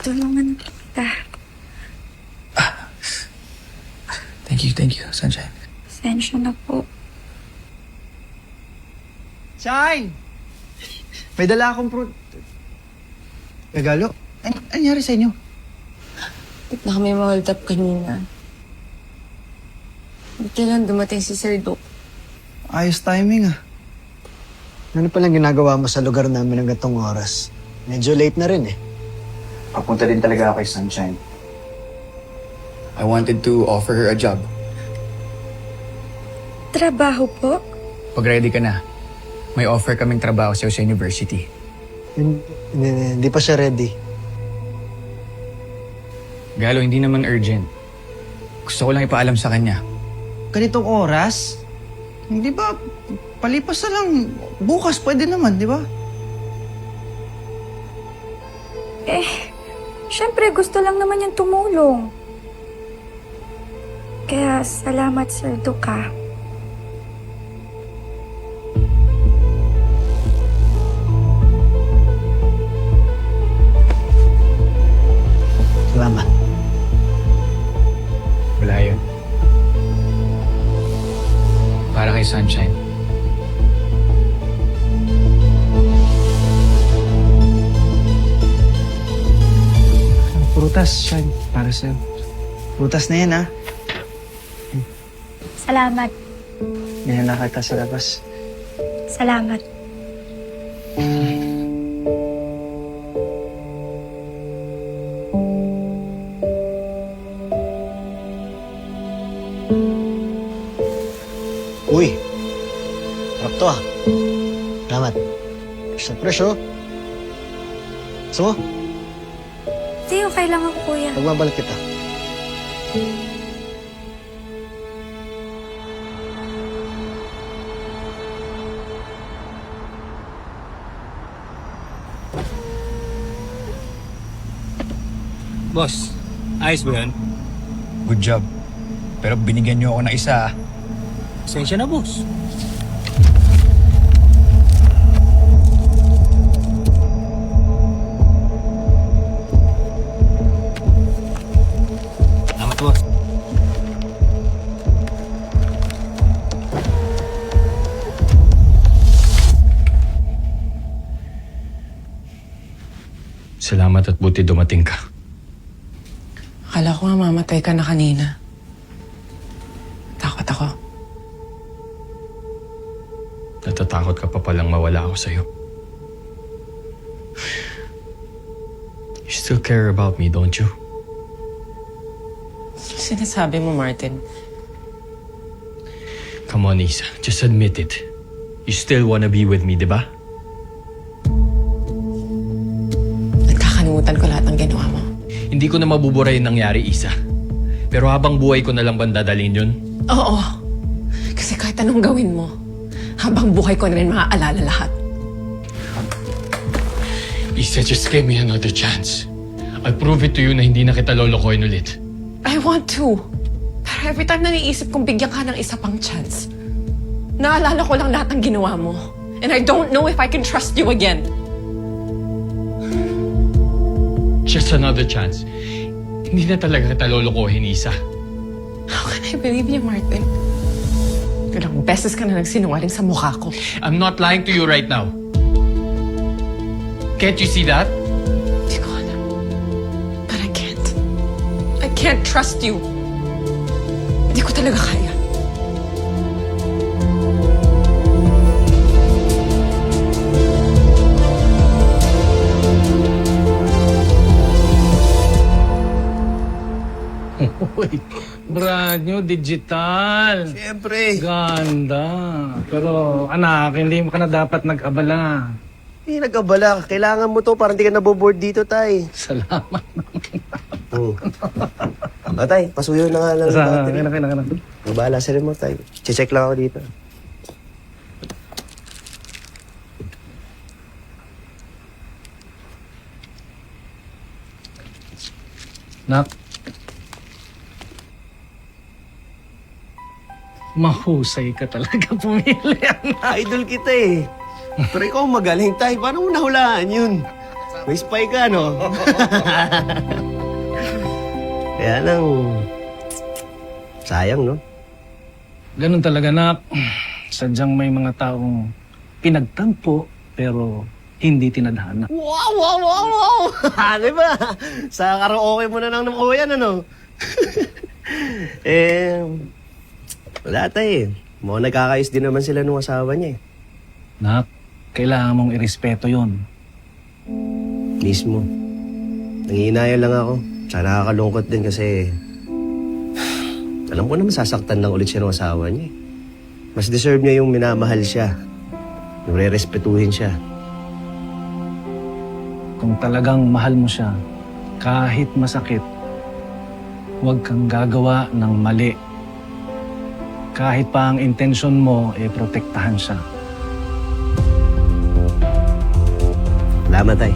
Tutulungan kita. Thank you, Sunshine. Pasensya na po. Shine! May dala akong Regalo? Ano nangyari sa inyo? Ba't na kami ma-hold up kanina? Buti lang dumating si Sir Doc. Ayos timing ah. Ano palang ginagawa mo sa lugar namin ng gantong oras? Medyo late na rin eh. Papunta din talaga ako kay Sunshine. I wanted to offer her a job. Trabaho po? Pag ready ka na, may offer kaming trabaho sa university. Hindi pa siya ready. Galo, hindi naman urgent. Gusto ko lang ipaalam sa kanya. Ganitong oras? Hindi ba, palipas na lang. Bukas pwede naman, di ba? Siyempre gusto lang naman niyang tumulong. Kaya salamat Sir Doc ah. Salamat. Wala yun. Para kay Sunshine. Prutas, Shine. Para sa'yo. Prutas na yan ah. Salamat. Ganyan na kita sa labas. Salamat. Uy! Harap to ah. Salamat. Fresh oh. Gusto mo? Hindi, okay lang ako kuya. Magbabalik kita. Boss, ayos ba yun? Good job. Pero binigyan niyo ako ng isa. Pasensya na, boss. Salamat, boss. Salamat at buti dumating ka. Akala ko nga mamatay ka na kanina. Takot ako. Natatakot ka pa palang mawala ako sa'yo. You still care about me, don't you? Sinasabi mo, Martin. Come on, Isa. Just admit it. You still wanna be with me, di ba? Nagkakalimutan ko lahat ng ginawa mo. Hindi ko na mabubura yung nangyari, Isa. Pero habang buhay ko na lang ba dadalhin yun? Oo. Kasi kahit anong gawin mo, habang buhay ko na rin maaalala lahat. Isa, just give me another chance. I'll prove it to you na hindi na kita lolokohin ulit. I want to. Pero every time na naisip kong bigyan ka ng isa pang chance, naalala ko lang lahat ng ginawa mo. And I don't know if I can trust you again. Just another chance. Hindi na talaga kita lolokohin, Isa. How can I believe you, Martin? Ilang beses ka na nagsinungaling sa mukha ko. I'm not lying to you right now. Can't you see that? Hindi ko alam. But I can't. I can't trust you. Hindi ko talaga kaya. Uy, brand new, digital. Siyempre. Ganda. Pero anak, hindi mo ka na dapat nag-abala. Hindi nag-abala. Kailangan mo to para hindi ka naboboard dito, tay. Salamat. Tay, pasuyo na nga lang yung battery. Kailangan. Mabahala sa remote, tay. Check lang ako dito. Nak. Mahusay ka talaga pumili. Idol kita eh. Pero ikaw magaling, tay. Paano mo nahulaan yun? May spy ka, no? Kaya lang, sayang, no? Ganun talaga, nak. Sadyang may mga taong pinagtampo pero hindi tinadhana. Wow! Ano ba? Sa karaoke mo na lang nakuha yan, ano? Wala tayo eh. Mukhang nagkakayos din naman sila nung asawa niya eh. Nak, kailangan mong irespeto yon. Mismo. Nangihinayang lang ako. Tsaka nakakalungkot din kasi alam ko na masasaktan lang ulit siya ng asawa niya eh. Mas deserve niya yung minamahal siya. Yung re-respetuhin siya. Kung talagang mahal mo siya, kahit masakit, huwag kang gagawa ng mali. Kahit pa ang intensyon mo, protektahan siya. Salamat, tay.